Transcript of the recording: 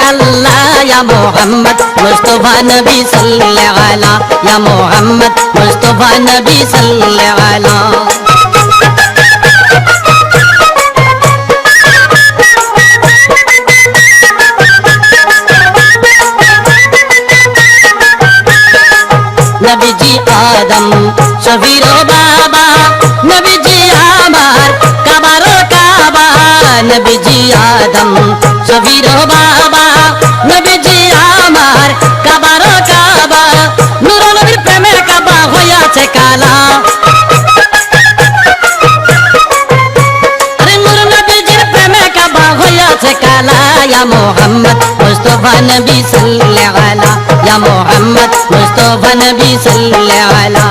আল্লাহ ইয়া মুহাম্মদ মুস্তাফা নবী সাল্লাল্লাহু আলা ইয়া মুহাম্মদ মুস্তাফা নবী সাল্লাল্লাহু আলা নবীজি আদম শফির বাবা নবীজি আমার কাবারো কাবা নবীজি আদম শফির বাবা নবীজি আমার কাবারো কাবা নূর নবীর প্রেমে কাবা হইয়াছে কালা আরে নূর নবীজির প্রেমে কাবা হইয়াছে কালা ইয়া মুহাম্মদ মুস্তাফা নবী সাল্লাল্লাহু আলা ইয়া মুহাম্মদ মুস্তাফা নবী সাল্লাল্লাহু আলা